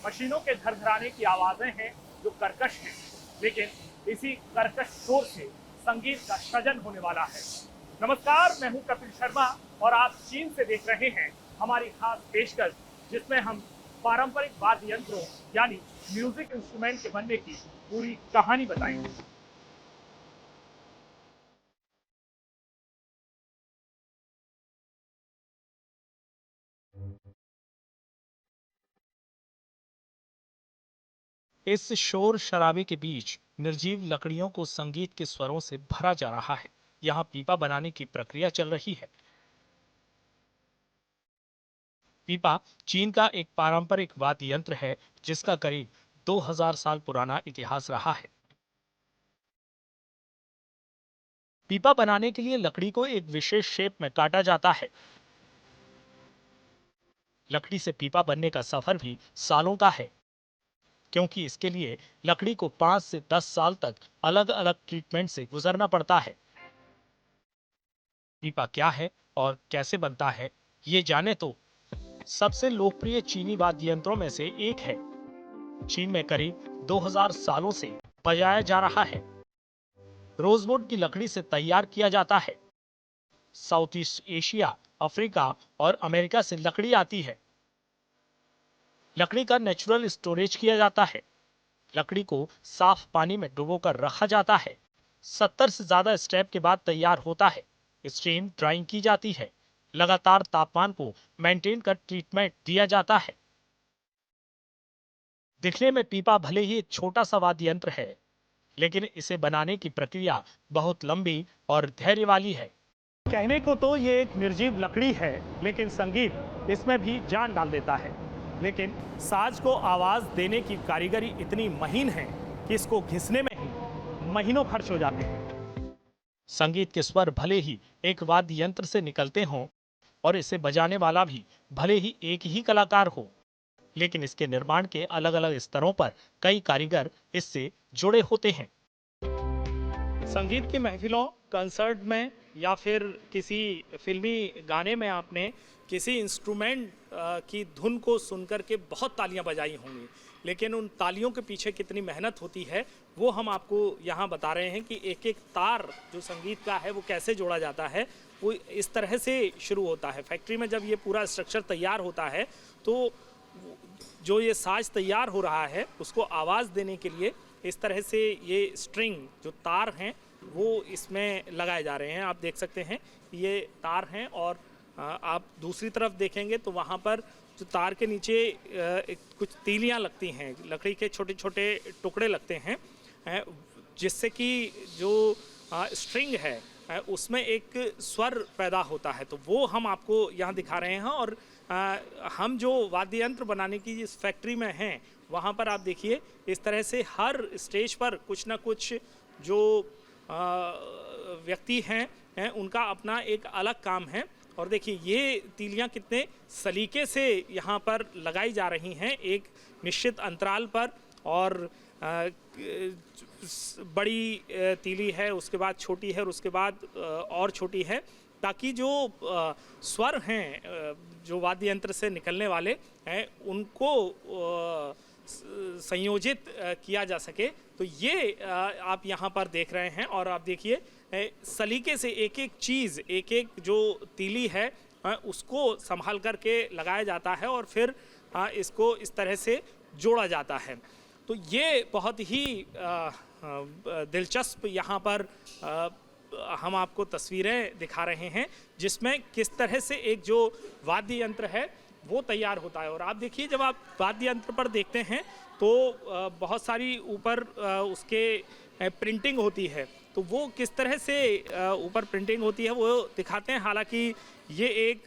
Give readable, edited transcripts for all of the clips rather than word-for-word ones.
मशीनों के धड़धड़ाने की आवाजें हैं जो कर्कश हैं, लेकिन इसी कर्कश शोर से संगीत का सृजन होने वाला है। नमस्कार, मैं हूं कपिल शर्मा और आप चीन से देख रहे हैं हमारी खास पेशकश, जिसमें हम पारंपरिक वाद्य यंत्रों यानी म्यूजिक इंस्ट्रूमेंट के बनने की पूरी कहानी बताएंगे। इस शोर शराबे के बीच निर्जीव लकड़ियों को संगीत के स्वरों से भरा जा रहा है। यहाँ पीपा बनाने की प्रक्रिया चल रही है। पीपा चीन का एक पारंपरिक वाद्य यंत्र है जिसका करीब 2000 साल पुराना इतिहास रहा है। पीपा बनाने के लिए लकड़ी को एक विशेष शेप में काटा जाता है। लकड़ी से पीपा बनने का सफर भी सालों का है, क्योंकि इसके लिए लकड़ी को 5 से 10 साल तक अलग अलग ट्रीटमेंट से गुजरना पड़ता है। पीपा क्या है और कैसे बनता है, ये जाने तो। सबसे लोकप्रिय चीनी वाद्य यंत्रों में से एक है। चीन में करीब 2000 सालों से बजाया जा रहा है। रोजवुड की लकड़ी से तैयार किया जाता है। साउथ ईस्ट एशिया, अफ्रीका और अमेरिका से लकड़ी आती है। लकड़ी का नेचुरल स्टोरेज किया जाता है। लकड़ी को साफ पानी में डुबोकर रखा जाता है। 70 से ज्यादा स्टेप के बाद तैयार होता है। स्ट्रीम ड्राइंग की जाती है। लगातार तापमान को मेंटेन कर ट्रीटमेंट दिया जाता है। दिखने में पीपा भले ही एक छोटा सा वाद्य यंत्र है, लेकिन इसे बनाने की प्रक्रिया बहुत लंबी और धैर्य वाली है। कहने को तो ये एक निर्जीव लकड़ी है, लेकिन संगीत इसमें भी जान डाल देता है। लेकिन साज को आवाज देने की कारीगरी इतनी महीन है कि इसको घिसने में ही महीनों खर्च हो जाते हैं। संगीत के स्वर भले ही एक वाद्य यंत्र से निकलते हों और इसे बजाने वाला भी भले ही एक ही कलाकार हो, लेकिन इसके निर्माण के अलग अलग स्तरों पर कई कारीगर इससे जुड़े होते हैं। संगीत की महफिलों, कंसर्ट में या फिर किसी फिल्मी गाने में आपने किसी इंस्ट्रूमेंट की धुन को सुनकर के बहुत तालियां बजाई होंगी, लेकिन उन तालियों के पीछे कितनी मेहनत होती है वो हम आपको यहाँ बता रहे हैं कि एक एक तार जो संगीत का है वो कैसे जोड़ा जाता है। वो इस तरह से शुरू होता है। फैक्ट्री में जब ये पूरा स्ट्रक्चर तैयार होता है तो जो ये साज तैयार हो रहा है उसको आवाज़ देने के लिए इस तरह से ये स्ट्रिंग जो तार हैं वो इसमें लगाए जा रहे हैं। आप देख सकते हैं ये तार हैं और आप दूसरी तरफ देखेंगे तो वहाँ पर जो तार के नीचे कुछ तीलियाँ लगती हैं, लकड़ी के छोटे छोटे टुकड़े लगते हैं, जिससे कि जो स्ट्रिंग है उसमें एक स्वर पैदा होता है। तो वो हम आपको यहाँ दिखा रहे हैं। और हम जो वाद्य यंत्र बनाने की जिस फैक्ट्री में हैं वहाँ पर आप देखिए इस तरह से हर स्टेज पर कुछ ना कुछ जो व्यक्ति हैं उनका अपना एक अलग काम है। और देखिए ये तीलियाँ कितने सलीके से यहाँ पर लगाई जा रही हैं एक निश्चित अंतराल पर। और बड़ी तीली है, उसके बाद छोटी है और उसके बाद और छोटी है, ताकि जो स्वर हैं जो वाद्य यंत्र से निकलने वाले हैं उनको संयोजित किया जा सके। तो ये आप यहाँ पर देख रहे हैं और आप देखिए सलीके से एक एक चीज़, एक एक जो तीली है उसको संभाल करके लगाया जाता है और फिर इसको इस तरह से जोड़ा जाता है। तो ये बहुत ही दिलचस्प यहाँ पर हम आपको तस्वीरें दिखा रहे हैं जिसमें किस तरह से एक जो वाद्य यंत्र है वो तैयार होता है। और आप देखिए जब आप वाद्य यंत्र पर देखते हैं तो बहुत सारी ऊपर उसके प्रिंटिंग होती है, तो वो किस तरह से ऊपर प्रिंटिंग होती है वो दिखाते हैं। हालांकि ये एक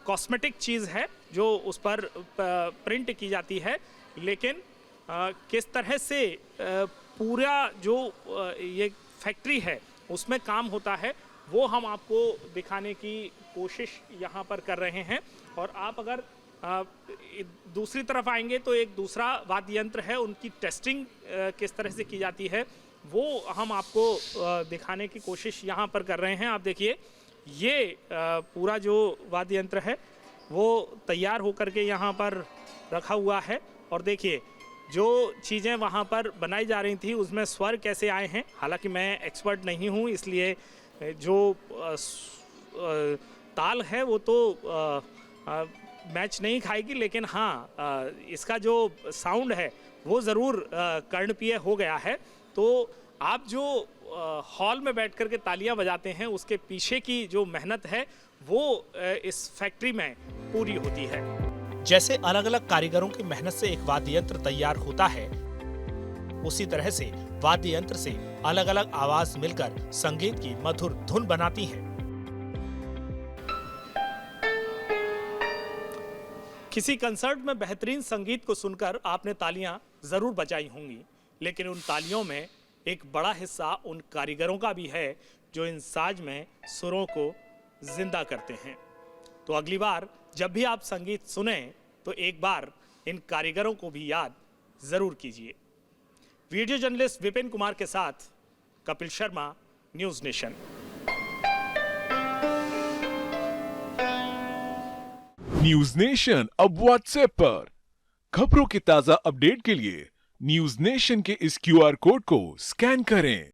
कॉस्मेटिक चीज़ है जो उस पर प्रिंट की जाती है, लेकिन किस तरह से पूरा जो ये फैक्ट्री है उसमें काम होता है वो हम आपको दिखाने की कोशिश यहाँ पर कर रहे हैं। और आप अगर दूसरी तरफ आएंगे तो एक दूसरा वाद्य यंत्र है, उनकी टेस्टिंग किस तरह से की जाती है वो हम आपको दिखाने की कोशिश यहाँ पर कर रहे हैं। आप देखिए ये पूरा जो वाद्य यंत्र है वो तैयार होकर के यहाँ पर रखा हुआ है और देखिए जो चीज़ें वहाँ पर बनाई जा रही थी उसमें स्वर कैसे आए हैं। हालांकि मैं एक्सपर्ट नहीं हूँ, इसलिए जो ताल है वो तो मैच नहीं खाएगी, लेकिन हाँ इसका जो साउंड है वो ज़रूर कर्णप्रिय हो गया है। तो आप जो हॉल में बैठ कर के तालियां बजाते हैं उसके पीछे की जो मेहनत है वो इस फैक्ट्री में पूरी होती है। जैसे अलग अलग कारीगरों की मेहनत से एक वाद्य यंत्र तैयार होता है, उसी तरह से वाद्य यंत्र से अलग अलग आवाज मिलकर संगीत की मधुर धुन बनाती हैं। किसी कंसर्ट में बेहतरीन संगीत को सुनकर आपने तालियां जरूर बजाई होंगी, लेकिन उन तालियों में एक बड़ा हिस्सा उन कारीगरों का भी है जो इन साज में सुरों को जिंदा करते हैं। तो अगली बार जब भी आप संगीत सुने तो एक बार इन कारीगरों को भी याद जरूर कीजिए। वीडियो जर्नलिस्ट विपिन कुमार के साथ Kapil Sharma, news nation. News nation अब व्हाट्सएप पर खबरों के ताजा अपडेट के लिए न्यूज नेशन के इस QR कोड को स्कैन करें।